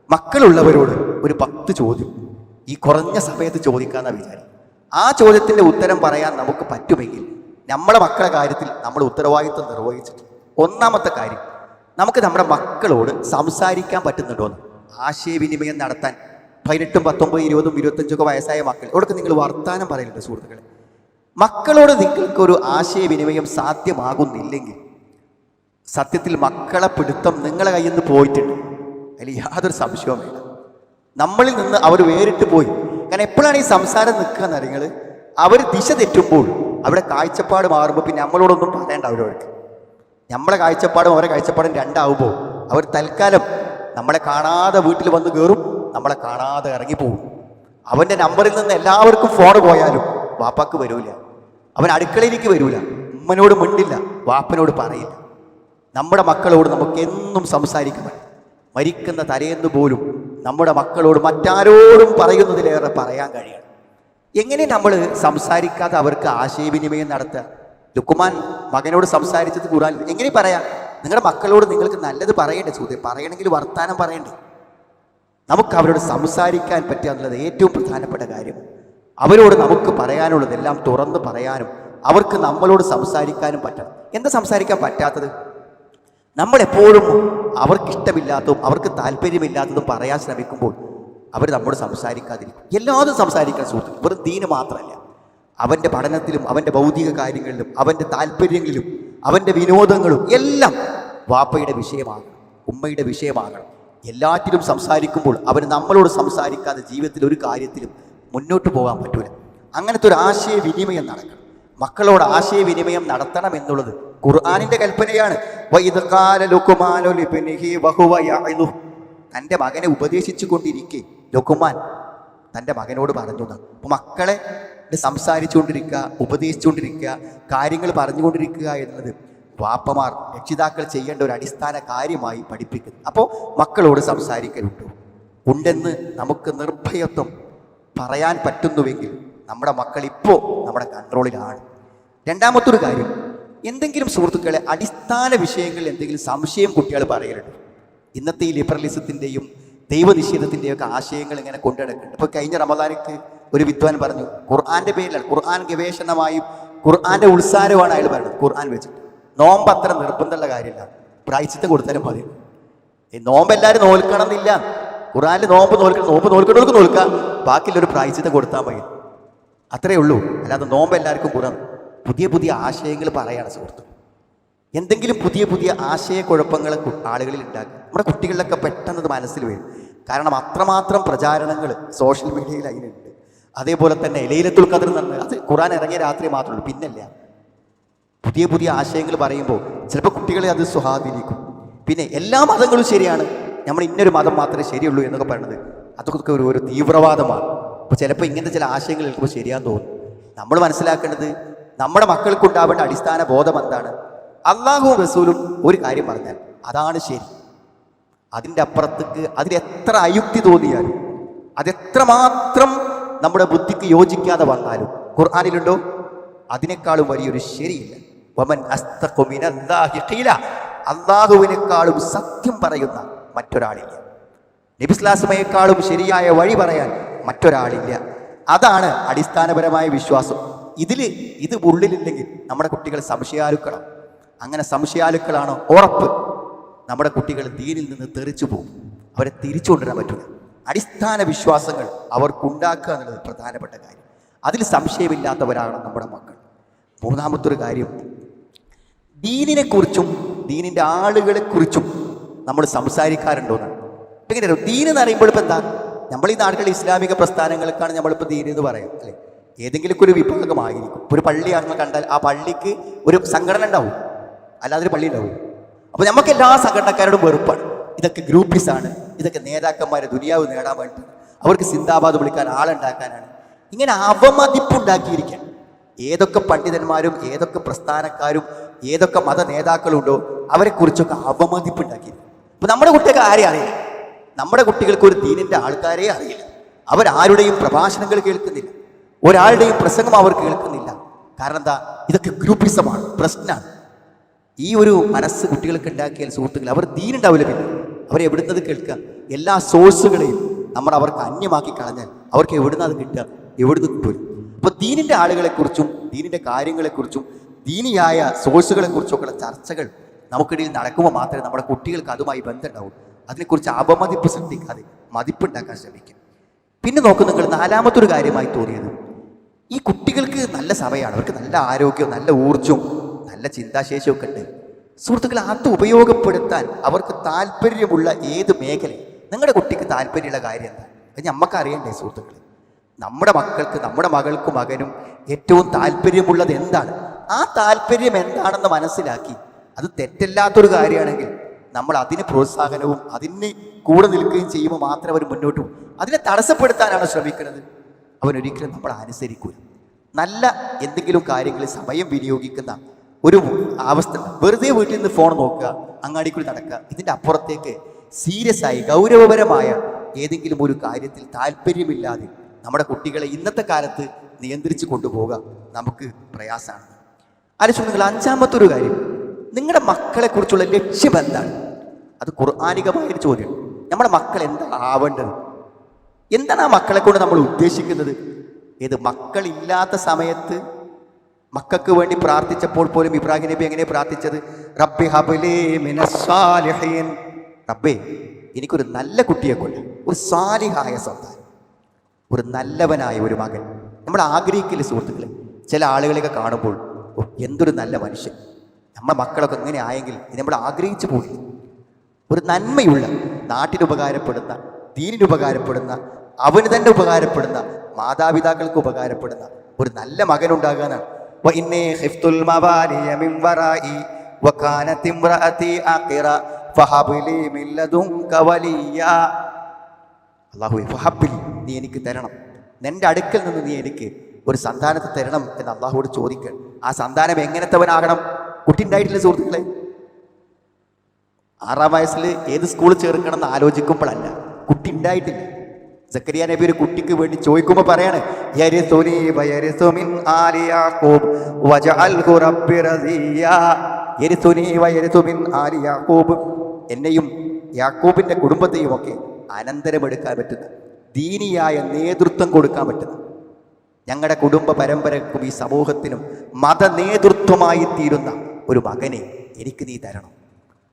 മക്കളുള്ളവരോട് ഒരു 10 ചോദ്യം ഈ കുറഞ്ഞ സമയത്ത് ചോദിക്കാമെന്നാണ് വിചാരം. ആ ചോദ്യത്തിൻ്റെ ഉത്തരം പറയാൻ നമുക്ക് പറ്റുമെങ്കിൽ നമ്മളെ മക്കളുടെ കാര്യത്തിൽ നമ്മൾ ഉത്തരവാദിത്വം നിർവഹിച്ചിട്ട്. ഒന്നാമത്തെ കാര്യം, നമുക്ക് നമ്മുടെ മക്കളോട് സംസാരിക്കാൻ പറ്റുന്നുണ്ടോയെന്ന്. ആശയവിനിമയം നടത്താൻ 18, 19, 20, 25 വയസ്സായ മക്കൾ ഇവിടൊക്കെ നിങ്ങൾ വർത്താനം പറയലുണ്ട് സുഹൃത്തുക്കളെ. മക്കളോട് നിങ്ങൾക്കൊരു ആശയവിനിമയം സാധ്യമാകുന്നില്ലെങ്കിൽ സത്യത്തിൽ മക്കളെ പിടുത്തം നിങ്ങളെ കയ്യിൽ നിന്ന് പോയിട്ടുണ്ട്, അതിൽ യാതൊരു സംശയവും വേണ്ട. നമ്മളിൽ നിന്ന് അവർ വേറിട്ട് പോയി. കാരണം എപ്പോഴാണ് ഈ സംസാരം നിൽക്കുക എന്നറിയങ്ങൾ, അവർ ദിശ തെറ്റുമ്പോൾ അവിടെ കാഴ്ചപ്പാട് മാറുമ്പോൾ പിന്നെ നമ്മളോടൊന്നും പറയേണ്ട അവരവർക്ക്. നമ്മളെ കാഴ്ചപ്പാടും അവരെ കാഴ്ചപ്പാടും രണ്ടാവുമ്പോൾ അവർ തൽക്കാലം നമ്മളെ കാണാതെ വീട്ടിൽ വന്ന് കയറും, നമ്മളെ കാണാതെ ഇറങ്ങിപ്പോവും. അവൻ്റെ നമ്പറിൽ നിന്ന് എല്ലാവർക്കും ഫോൺ പോയാലും വാപ്പാക്ക് വരൂല, അവൻ അടുക്കളയിലേക്ക് വരൂല, ഉമ്മനോട് മിണ്ടില്ല, വാപ്പനോട് പറയില്ല. നമ്മുടെ മക്കളോട് നമുക്ക് എന്നും സംസാരിക്കണം. മരിക്കുന്ന തലേന്ന് പോലും നമ്മുടെ മക്കളോട് മറ്റാരോടും പറയുന്നതിലേറെ പറയാൻ കഴിയണം. എങ്ങനെ നമ്മൾ സംസാരിക്കാതെ അവർക്ക് ആശയവിനിമയം നടത്തുക? ലുക്മാൻ മകനോട് സംസാരിച്ചത് ഖുർആൻ എങ്ങനെ പറയാം? നിങ്ങളുടെ മക്കളോട് നിങ്ങൾക്ക് നല്ലത് പറയണ്ടേ? ചോദ്യം പറയണമെങ്കിൽ വർത്താനം പറയണ്ടേ? നമുക്ക് അവരോട് സംസാരിക്കാൻ പറ്റുക എന്നുള്ളത് ഏറ്റവും പ്രധാനപ്പെട്ട കാര്യം. അവരോട് നമുക്ക് പറയാനുള്ളതെല്ലാം തുറന്ന് പറയാനും അവർക്ക് നമ്മളോട് സംസാരിക്കാനും പറ്റണം. എന്താ സംസാരിക്കാൻ പറ്റാത്തത്? നമ്മളെപ്പോഴും അവർക്കിഷ്ടമില്ലാത്തതും അവർക്ക് താല്പര്യമില്ലാത്തതും പറയാൻ ശ്രമിക്കുമ്പോൾ അവർ നമ്മോട് സംസാരിക്കാതിരിക്കും. എല്ലാതും സംസാരിക്കാൻ സുഹൃത്തുക്കൾ, വെറും ദീന് മാത്രമല്ല, അവൻ്റെ പഠനത്തിലും അവൻ്റെ ഭൗതിക കാര്യങ്ങളിലും അവൻ്റെ താല്പര്യങ്ങളിലും അവൻ്റെ വിനോദങ്ങളും എല്ലാം വാപ്പയുടെ വിഷയമാകണം, ഉമ്മയുടെ വിഷയമാകണം. എല്ലാറ്റിലും സംസാരിക്കുമ്പോൾ അവർ നമ്മളോട് സംസാരിക്കാതെ ജീവിതത്തിൽ ഒരു കാര്യത്തിലും മുന്നോട്ട് പോകാൻ പറ്റൂല. അങ്ങനത്തെ ഒരു ആശയവിനിമയം നടക്കണം. മക്കളോട് ആശയവിനിമയം നടത്തണം എന്നുള്ളത് ഖുർആനിൻ്റെ കൽപ്പനയാണ്. തൻ്റെ മകനെ ഉപദേശിച്ചു കൊണ്ടിരിക്കെ ലുക്മാൻ തൻ്റെ മകനോട് പറഞ്ഞു. അപ്പോൾ മക്കളെ സംസാരിച്ചുകൊണ്ടിരിക്കുക, ഉപദേശിച്ചുകൊണ്ടിരിക്കുക, കാര്യങ്ങൾ പറഞ്ഞുകൊണ്ടിരിക്കുക എന്നത് വാപ്പമാർ, രക്ഷിതാക്കൾ ചെയ്യേണ്ട ഒരു അടിസ്ഥാന കാര്യമായി പഠിപ്പിക്കുന്നു. അപ്പോൾ മക്കളോട് സംസാരിക്കലുണ്ടോ? ഉണ്ടെന്ന് നമുക്ക് നിർഭയത്വം പറയാൻ പറ്റുന്നുവെങ്കിൽ നമ്മുടെ മക്കൾ ഇപ്പോൾ നമ്മുടെ കൺട്രോളിലാണ്. രണ്ടാമത്തൊരു കാര്യം, എന്തെങ്കിലും സുഹൃത്തുക്കളെ അടിസ്ഥാന വിഷയങ്ങളിൽ എന്തെങ്കിലും സംശയം കുട്ടികൾ പറയലുണ്ട്. ഇന്നത്തെ ഈ ലിബറലിസത്തിൻ്റെയും ദൈവനിഷേധത്തിൻ്റെയും ഒക്കെ ആശയങ്ങൾ ഇങ്ങനെ കൊണ്ടുനടക്കുന്നുണ്ട്. ഇപ്പോൾ കഴിഞ്ഞ റമദാനിക്ക് ഒരു വിദ്വാൻ പറഞ്ഞു, ഖുർആൻ്റെ പേരിലാണ്, ഖുർആൻ ഗവേഷണമായും ഖുർആൻ്റെ ഉത്സാരമാണ് അയാൾ പറഞ്ഞത്. ഖുർആൻ വെച്ചിട്ട് നോമ്പ് അത്ര നിർബന്ധമുള്ള കാര്യമില്ല, പ്രായശ്ചിത്തം കൊടുത്താലും മതി. ഈ നോമ്പ് എല്ലാവരും നോൽക്കണം എന്നില്ല. ഖുർആനിൽ നോമ്പ് നോൽക്കുന്നവർക്ക് നോൽക്കാം, ബാക്കിയുള്ളൊരു പ്രായശ്ചിത്തം കൊടുത്താൽ മതി, അത്രയേ ഉള്ളൂ. അല്ലാതെ നോമ്പ് എല്ലാവർക്കും ഖുർആൻ. പുതിയ പുതിയ ആശയങ്ങൾ പറയാണ് സുഹൃത്ത്. എന്തെങ്കിലും പുതിയ പുതിയ ആശയക്കുഴപ്പങ്ങൾ ആളുകളിൽ ഉണ്ടാക്കും. നമ്മുടെ കുട്ടികളിലൊക്കെ പെട്ടെന്നത് മനസ്സിൽ വരും. കാരണം അത്രമാത്രം പ്രചാരണങ്ങൾ സോഷ്യൽ മീഡിയയിൽ അതിനുണ്ട്. അതേപോലെ തന്നെ ലൈലത്തുൽ ഖദ്ർ എന്ന് പറഞ്ഞാൽ അത് ഖുർആൻ ഇറങ്ങിയ രാത്രി മാത്രമേ ഉള്ളൂ, പിന്നല്ല. പുതിയ പുതിയ ആശയങ്ങൾ പറയുമ്പോൾ ചിലപ്പോൾ കുട്ടികളെ അത് സ്വാധീനിക്കും. പിന്നെ എല്ലാ മതങ്ങളും ശരിയാണ്, നമ്മൾ ഇന്നൊരു മതം മാത്രമേ ശരിയുള്ളൂ എന്നൊക്കെ പറയുന്നത് അതൊക്കെ ഒരു തീവ്രവാദമാണ്. അപ്പോൾ ചിലപ്പോൾ ഇങ്ങനത്തെ ചില ആശയങ്ങൾ കേൾക്കുമ്പോൾ ശരിയാന്ന് തോന്നും. നമ്മൾ മനസ്സിലാക്കേണ്ടത് നമ്മുടെ മക്കൾക്കുണ്ടാവേണ്ട അടിസ്ഥാന ബോധം എന്താണ്? അള്ളാഹു റസൂലും ഒരു കാര്യം പറഞ്ഞാൽ അതാണ് ശരി. അതിൻ്റെ അപ്പുറത്തേക്ക് അതിലെത്ര അയുക്തി തോന്നിയാലും അതെത്രമാത്രം നമ്മുടെ ബുദ്ധിക്ക് യോജിക്കാതെ വന്നാലും ഖുർആനിലുണ്ടോ അതിനേക്കാളും വലിയൊരു ശരിയില്ല. വമൻ അസ്തഖു മിനല്ലാഹി ഖീല, അള്ളാഹുവിനേക്കാളും സത്യം പറയുന്ന മറ്റൊരാളില്ല. നബി സ്വല്ലല്ലാഹു അലൈഹി വസല്ലമയെക്കാളും ശരിയായ വഴി പറയാൻ മറ്റൊരാളില്ല. അതാണ് അടിസ്ഥാനപരമായ വിശ്വാസം. ഇത് ഉള്ളിലില്ലെങ്കിൽ നമ്മുടെ കുട്ടികൾ സംശയാലുക്കളാണ്. അങ്ങനെ സംശയാലുക്കളാണോ ഉറപ്പ് നമ്മുടെ കുട്ടികൾ ദീനിൽ നിന്ന് തെറിച്ചു പോകും. അവരെ തിരിച്ചു കൊണ്ടുവരാൻ പറ്റില്ല. അടിസ്ഥാന വിശ്വാസങ്ങൾ അവർക്കുണ്ടാക്കുക എന്നുള്ളത് പ്രധാനപ്പെട്ട കാര്യം. അതിൽ സംശയമില്ലാത്തവരാണ് നമ്മുടെ മക്കൾ. മൂന്നാമത്തൊരു കാര്യം, ദീനിനെക്കുറിച്ചും ദീനിൻ്റെ ആളുകളെക്കുറിച്ചും നമ്മൾ സംസാരിക്കാറുണ്ടോന്നാണ്. എങ്ങനെ ദീൻ എന്ന് പറയുമ്പോൾ ഇപ്പം എന്താ, നമ്മൾ ഈ നാടുകളിൽ ഇസ്ലാമിക പ്രസ്ഥാനങ്ങൾക്കാണ് നമ്മളിപ്പോൾ ദീൻ എന്ന് പറയാം, അല്ലേ? ഏതെങ്കിലും ഒരു വിഭാഗമായിരിക്കും. ഒരു പള്ളിയാണെന്ന് കണ്ടാൽ ആ പള്ളിക്ക് ഒരു സംഘടന ഉണ്ടാവും, അല്ലാതെ ഒരു പള്ളി ഉണ്ടാവും. അപ്പോൾ നമുക്ക് എല്ലാ സംഘടനക്കാരോടും വെറുപ്പാണ്. ഇതൊക്കെ ഗ്രൂപ്പീസാണ്, ഇതൊക്കെ നേതാക്കന്മാരെ ദുനിയാവ് നേടാൻ വേണ്ടി, അവർക്ക് സിന്ദാബാദ് വിളിക്കാൻ ആളുണ്ടാക്കാനാണ്. ഇങ്ങനെ അവമതിപ്പുണ്ടാക്കിയിരിക്കാൻ ഏതൊക്കെ പണ്ഡിതന്മാരും ഏതൊക്കെ പ്രസ്ഥാനക്കാരും ഏതൊക്കെ മത നേതാക്കളുണ്ടോ അവരെക്കുറിച്ചൊക്കെ അവമതിപ്പുണ്ടാക്കിയിരിക്കും. അപ്പോൾ നമ്മുടെ കുട്ടികൾക്ക് ആരെയും അറിയില്ല. നമ്മുടെ കുട്ടികൾക്ക് ഒരു ദീനിൻ്റെ ആൾക്കാരെ അറിയില്ല. അവരാരുടെയും പ്രഭാഷണങ്ങൾ കേൾക്കുന്നില്ല, ഒരാളുടെയും പ്രസംഗം അവർ കേൾക്കുന്നില്ല. കാരണം എന്താ? ഇതൊക്കെ ഗ്രൂപ്പിസമാണ്, പ്രശ്നമാണ്. ഈ ഒരു മനസ്സ് കുട്ടികൾക്ക് ഉണ്ടാക്കിയാൽ സുഹൃത്തുക്കൾ അവർ ദീനുണ്ടാവില്ല. പിന്നെ അവരെവിടുന്നത് കേൾക്കുക? എല്ലാ സോഴ്സുകളെയും നമ്മൾ അവർക്ക് അന്യമാക്കി കളഞ്ഞാൽ അവർക്ക് എവിടുന്നത് കിട്ടുക? എവിടുന്ന് കിട്ടും? അപ്പോൾ ദീനിൻ്റെ ആളുകളെക്കുറിച്ചും ദീനിൻ്റെ കാര്യങ്ങളെക്കുറിച്ചും ദീനിയായ സോഴ്സുകളെക്കുറിച്ചൊക്കെയുള്ള ചർച്ചകൾ നമുക്കിടയിൽ നടക്കുമ്പോൾ മാത്രമേ നമ്മുടെ കുട്ടികൾക്ക് അതുമായി ബന്ധമുണ്ടാവൂ. അതിനെക്കുറിച്ച് അപമതിപ്പ് സൃഷ്ടിക്കാതെ മതിപ്പുണ്ടാക്കാൻ ശ്രമിക്കും. പിന്നെ നോക്കൂ, നിങ്ങൾ നാലാമത്തൊരു കാര്യമായി തോന്നിയത്, ഈ കുട്ടികൾക്ക് നല്ല സമയമാണ്, അവർക്ക് നല്ല ആരോഗ്യവും നല്ല ഊർജ്ജവും നല്ല ചിന്താശേഷിയും ഒക്കെ ഉണ്ട്. സുഹൃത്തുക്കൾ, അത് ഉപയോഗപ്പെടുത്താൻ അവർക്ക് താല്പര്യമുള്ള ഏത് മേഖല, നിങ്ങളുടെ കുട്ടിക്ക് താല്പര്യമുള്ള കാര്യം എന്താ? അത് നമുക്ക് അറിയണ്ടേ സുഹൃത്തുക്കളെ? നമ്മുടെ മക്കൾക്ക്, നമ്മുടെ മകൾക്കും മകനും ഏറ്റവും താല്പര്യമുള്ളത് എന്താണ്? ആ താല്പര്യം എന്താണെന്ന് മനസ്സിലാക്കി അത് തെറ്റല്ലാത്തൊരു കാര്യമാണെങ്കിൽ നമ്മൾ അതിന് പ്രോത്സാഹനവും അതിന് കൂടെ നിൽക്കുകയും ചെയ്യുമ്പോൾ മാത്രമേ അവർ മുന്നോട്ട് പോകും. അതിനെ തടസ്സപ്പെടുത്താനാണ് ശ്രമിക്കുന്നത്, അവനൊരിക്കലും നമ്മൾ അനുസരിക്കൂല. നല്ല എന്തെങ്കിലും കാര്യങ്ങളിൽ സമയം വിനിയോഗിക്കുന്ന ഒരു അവസ്ഥ, വെറുതെ വീട്ടിൽ നിന്ന് ഫോൺ നോക്കുക, അങ്ങാടിക്കൂടി നടക്കുക, ഇതിൻ്റെ അപ്പുറത്തേക്ക് സീരിയസ് ആയി ഗൗരവപരമായ ഏതെങ്കിലും ഒരു കാര്യത്തിൽ താല്പര്യമില്ലാതെ നമ്മുടെ കുട്ടികളെ ഇന്നത്തെ കാലത്ത് നിയന്ത്രിച്ച് കൊണ്ടുപോകുക നമുക്ക് പ്രയാസമാണ്. ആലോചിച്ചു നിങ്ങൾ, അഞ്ചാമത്തെ ഒരു കാര്യം, നിങ്ങളുടെ മക്കളെക്കുറിച്ചുള്ള ലക്ഷ്യം എന്താണ്? അത് ഖുർആനികമായൊരു ചോദ്യം. നമ്മുടെ മക്കൾ എന്താ ആവേണ്ടത്? എന്താണ് ആ മക്കളെ കൊണ്ട് നമ്മൾ ഉദ്ദേശിക്കുന്നത്? ഏത് മക്കളില്ലാത്ത സമയത്ത് മക്കൾക്ക് വേണ്ടി പ്രാർത്ഥിച്ചപ്പോൾ പോലും ഇബ്രാഹിം നബി എങ്ങനെ പ്രാർത്ഥിച്ചത്? റബ്ബി ഹബ്ലി മിനസ് സാലിഹീൻ, റബ്ബേ എനിക്കൊരു നല്ല കുട്ടിയെ കൊണ്ട്, ഒരു സാലിഹായ സന്താനം, ഒരു നല്ലവനായ ഒരു മകൻ. നമ്മൾ ആഗ്രഹിക്കില്ല സുഹൃത്തുക്കളെ? ചില ആളുകളെയൊക്കെ കാണുമ്പോൾ എന്തൊരു നല്ല മനുഷ്യൻ, നമ്മുടെ മക്കളൊക്കെ ഇങ്ങനെ ആയെങ്കിൽ നമ്മൾ ആഗ്രഹിച്ചു പോയി. ഒരു നന്മയുള്ള, നാട്ടിന് ഉപകാരപ്പെടുന്ന, ദീനിന് ഉപകാരപ്പെടുന്ന, അവന് തന്നെ ഉപകാരപ്പെടുന്ന, മാതാപിതാക്കൾക്ക് ഉപകാരപ്പെടുന്ന ഒരു നല്ല മകനുണ്ടാകുക എന്നാണ്. നീ എനിക്ക് തരണം, നിന്റെ അടുക്കൽ നിന്ന് നീ എനിക്ക് ഒരു സന്താനത്തെ തരണം എന്ന് അള്ളാഹുവോട് ചോദിക്കുക. ആ സന്താനം എങ്ങനത്തവനാകണം? കുട്ടി ഉണ്ടായിട്ടില്ല സുഹൃത്തുക്കളെ. 6-ാം വയസ്സിൽ ഏത് സ്കൂളിൽ ചേർക്കണം എന്ന് ആലോചിക്കുമ്പോഴല്ല, കുട്ടി ഉണ്ടായിട്ടില്ല. സക്കരിയ നബി ഒരു കുട്ടിക്ക് വേണ്ടി ചോദിക്കുമ്പോൾ പറയാണ്, എന്നെയും യാക്കൂബിന്റെ കുടുംബത്തെയും ഒക്കെ അനന്തരമെടുക്കാൻ പറ്റുന്ന, ദീനിയായ നേതൃത്വം കൊടുക്കാൻ പറ്റുന്ന, ഞങ്ങളുടെ കുടുംബ പരമ്പരക്കും ഈ സമൂഹത്തിനും മത നേതൃത്വമായി തീരുന്ന ഒരു മകനെ എനിക്ക് നീ തരണം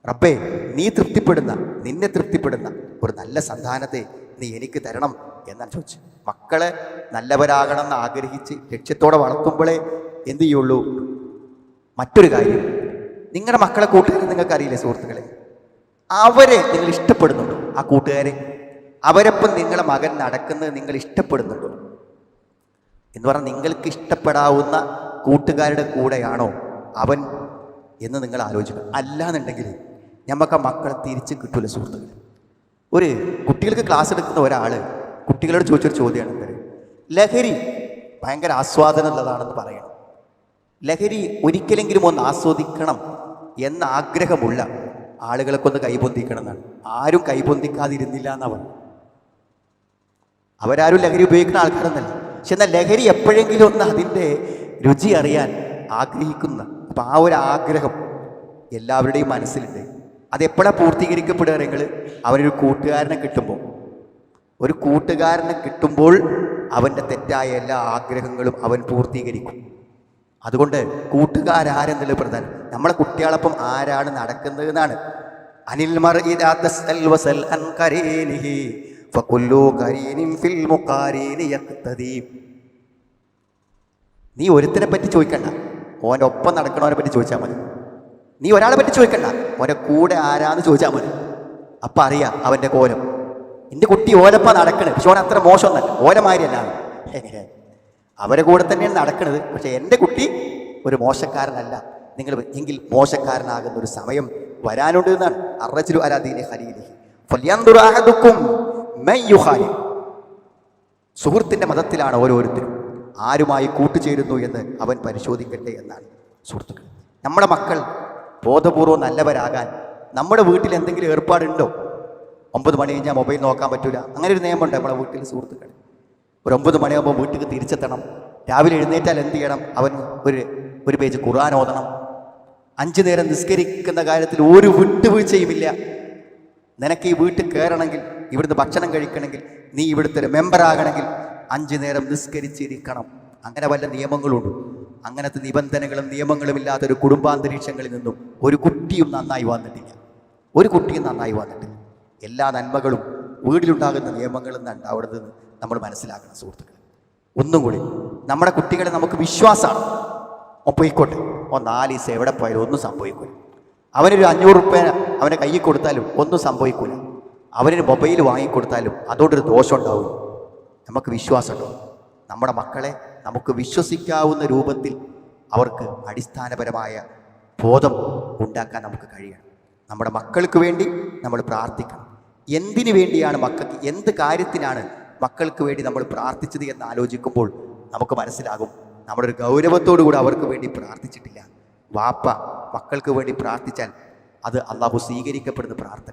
റബ്ബേ. നീ തൃപ്തിപ്പെടുന്ന, നിന്നെ തൃപ്തിപ്പെടുന്ന ഒരു നല്ല സന്താനത്തെ നീ എനിക്ക് തരണം എന്നാണ് ചോദിച്ചു. മക്കളെ നല്ലവരാകണം എന്ന് ആഗ്രഹിച്ച് ലക്ഷ്യത്തോടെ വളർത്തുമ്പോഴേ എന്ത് ചെയ്യുള്ളൂ? മറ്റൊരു കാര്യം, നിങ്ങളുടെ മക്കളെ കൂട്ടുകാരെ നിങ്ങൾക്കറിയില്ലേ സുഹൃത്തുക്കളെ? അവരെ നിങ്ങൾ ഇഷ്ടപ്പെടുന്നുണ്ടോ? ആ കൂട്ടുകാരെ, അവരൊപ്പം നിങ്ങളുടെ മകൻ നടക്കുന്നത് നിങ്ങൾ ഇഷ്ടപ്പെടുന്നുണ്ടോ എന്ന് പറഞ്ഞാൽ, നിങ്ങൾക്ക് ഇഷ്ടപ്പെടാവുന്ന കൂട്ടുകാരുടെ കൂടെയാണോ അവൻ എന്ന് നിങ്ങൾ ആലോചിക്കണം. അല്ലാന്നുണ്ടെങ്കിൽ നമുക്ക് ആ മക്കളെ തിരിച്ച് കിട്ടൂല സുഹൃത്തുക്കൾ. ഒരു കുട്ടികൾക്ക് ക്ലാസ് എടുക്കുന്ന ഒരാൾ കുട്ടികളോട് ചോദിച്ചൊരു ചോദ്യമാണ്, ലഹരി ഭയങ്കര ആസ്വാദനമുള്ളതാണെന്ന് പറയണം. ലഹരി ഒരിക്കലെങ്കിലും ഒന്ന് ആസ്വദിക്കണം എന്ന ആഗ്രഹമുള്ള ആളുകളൊക്കെ ഒന്ന് കൈപൊന്തിക്കണം എന്നാണ്. ആരും കൈപൊന്തിക്കാതിരുന്നില്ല എന്നാണ്. അവരാരും ലഹരി ഉപയോഗിക്കുന്ന ആൾക്കാരൊന്നല്ല. പക്ഷെ എന്നാൽ ലഹരി എപ്പോഴെങ്കിലും ഒന്ന് അതിൻ്റെ രുചി അറിയാൻ ആഗ്രഹിക്കുന്ന, അപ്പം ആ ഒരു ആഗ്രഹം എല്ലാവരുടെയും മനസ്സിലുണ്ട്. അതെപ്പോഴാണ് പൂർത്തീകരിക്കപ്പെടുക? നിങ്ങൾ അവനൊരു കൂട്ടുകാരനെ കിട്ടുമ്പോൾ, ഒരു കൂട്ടുകാരനെ കിട്ടുമ്പോൾ അവൻ്റെ തെറ്റായ എല്ലാ ആഗ്രഹങ്ങളും അവൻ പൂർത്തീകരിക്കും. അതുകൊണ്ട് കൂട്ടുകാരാരെന്നുള്ളത് പ്രധാനം. നമ്മളെ കുട്ടികളൊപ്പം ആരാണ് നടക്കുന്നത് എന്നാണ്. അനിൽ മർഇ ലാ തസ്അൽ വസൽ അൻ കരീനിഹി ഫകുല്ലു കരീനിൻ ഫിൽ മുഖാരീനി യഖ്തദി. നീ ഒരുത്തിനെ പറ്റി ചോദിക്കണ്ട, ഓൻ്റെ ഒപ്പം നടക്കണവനെ പറ്റി ചോദിച്ചാൽ മതി. നീ ഒരാളെ പറ്റി ചോദിക്കണ്ട, ഓൻ്റെ കൂടെ ആരാന്ന് ചോദിച്ചാൽ മതി. അപ്പം അറിയാം അവൻ്റെ കോലം. എൻ്റെ കുട്ടി ഓലപ്പ നടക്കണത്, പക്ഷെ ഓൻ അത്ര മോശമൊന്നല്ല, ഓലമാരിയല്ല. എങ്ങനെ അവരെ കൂടെ തന്നെയാണ് നടക്കുന്നത്, പക്ഷെ എൻ്റെ കുട്ടി ഒരു മോശക്കാരനല്ല. നിങ്ങൾ എങ്കിൽ മോശക്കാരനാകുന്ന ഒരു സമയം വരാനുണ്ട് എന്നാണ്. അർറജുലു അലാ ദീനി ഖലീലിഹി ഫൽയൻദുർ അഹദുക്കും മൻ യുഖാലിൽ. സുഹൃത്തിൻ്റെ മതത്തിലാണ് ഓരോരുത്തരും. ആരുമായി കൂട്ടുചേരുന്നു എന്ന് അവൻ പരിശോധിക്കട്ടെ എന്നാണ്. സുഹൃത്തുക്കൾ, നമ്മുടെ മക്കൾ ബോധപൂർവ്വം നല്ലവരാകാൻ നമ്മുടെ വീട്ടിൽ എന്തെങ്കിലും ഏർപ്പാടുണ്ടോ? 9 മണി കഴിഞ്ഞാൽ മൊബൈൽ നോക്കാൻ പറ്റില്ല, അങ്ങനെ ഒരു നിയമമുണ്ട് നമ്മുടെ വീട്ടിൽ സുഹൃത്തുക്കൾ. ഒരു 9 മണിയാകുമ്പോൾ വീട്ടിൽ തിരിച്ചെത്തണം. രാവിലെ എഴുന്നേറ്റാൽ എന്ത് ചെയ്യണം? അവൻ ഒരു പേജ് ഖുർആൻ ഓതണം. 5 നേരം നിസ്കരിക്കുന്ന കാര്യത്തിൽ ഒരു വിട്ടുവീഴ്ചയുമില്ല. നിനക്ക് ഈ വീട്ടിൽ കയറണമെങ്കിൽ, ഇവിടുന്ന് ഭക്ഷണം കഴിക്കണമെങ്കിൽ, നീ ഇവിടുത്തെ ഒരു മെമ്പറാകണമെങ്കിൽ 5 നേരം നിസ്കരിച്ചിരിക്കണം. അങ്ങനെ വല്ല നിയമങ്ങളുണ്ട്. അങ്ങനത്തെ നിബന്ധനകളും നിയമങ്ങളും ഇല്ലാത്തൊരു കുടുംബാന്തരീക്ഷങ്ങളിൽ നിന്നും ഒരു കുട്ടിയും നന്നായി വന്നിട്ടില്ല. ഒരു കുട്ടിയും നന്നായി വന്നിട്ടില്ല. എല്ലാ നന്മകളും വീട്ടിലുണ്ടാകുന്ന നിയമങ്ങളിൽ നിന്നാണ് അവിടെ നിന്ന് നമ്മൾ മനസ്സിലാക്കണം സുഹൃത്തുക്കൾ. ഒന്നും കൂടി, നമ്മുടെ കുട്ടികളെ നമുക്ക് വിശ്വാസമാണ്. പോയിക്കോട്ടെ, 4 ദിവസം എവിടെ പോയാലും ഒന്നും സംഭവിക്കില്ല. അവനൊരു 500 രൂപ അവനെ കയ്യിൽ കൊടുത്താലും ഒന്നും സംഭവിക്കില്ല. അവനൊരു മൊബൈൽ വാങ്ങിക്കൊടുത്താലും അതുകൊണ്ടൊരു ദോഷം ഉണ്ടാവില്ല. നമുക്ക് വിശ്വാസമുണ്ടോ? നമ്മുടെ മക്കളെ നമുക്ക് വിശ്വസിക്കാവുന്ന രൂപത്തിൽ അവർക്ക് അടിസ്ഥാനപരമായ ബോധം ഉണ്ടാക്കാൻ നമുക്ക് കഴിയണം. നമ്മുടെ മക്കൾക്ക് വേണ്ടി നമ്മൾ പ്രാർത്ഥിക്കണം. എന്തിനു വേണ്ടിയാണ് മക്കൾക്ക്, എന്ത് കാര്യത്തിനാണ് മക്കൾക്ക് വേണ്ടി നമ്മൾ പ്രാർത്ഥിച്ചത് എന്ന് ആലോചിക്കുമ്പോൾ നമുക്ക് മനസ്സിലാകും നമ്മളൊരു ഗൗരവത്തോടു കൂടി അവർക്ക് വേണ്ടി പ്രാർത്ഥിച്ചിട്ടില്ല. വാപ്പ മക്കൾക്ക് വേണ്ടി പ്രാർത്ഥിച്ചാൽ അത് അള്ളാഹു സ്വീകരിക്കപ്പെടുന്ന പ്രാർത്ഥന.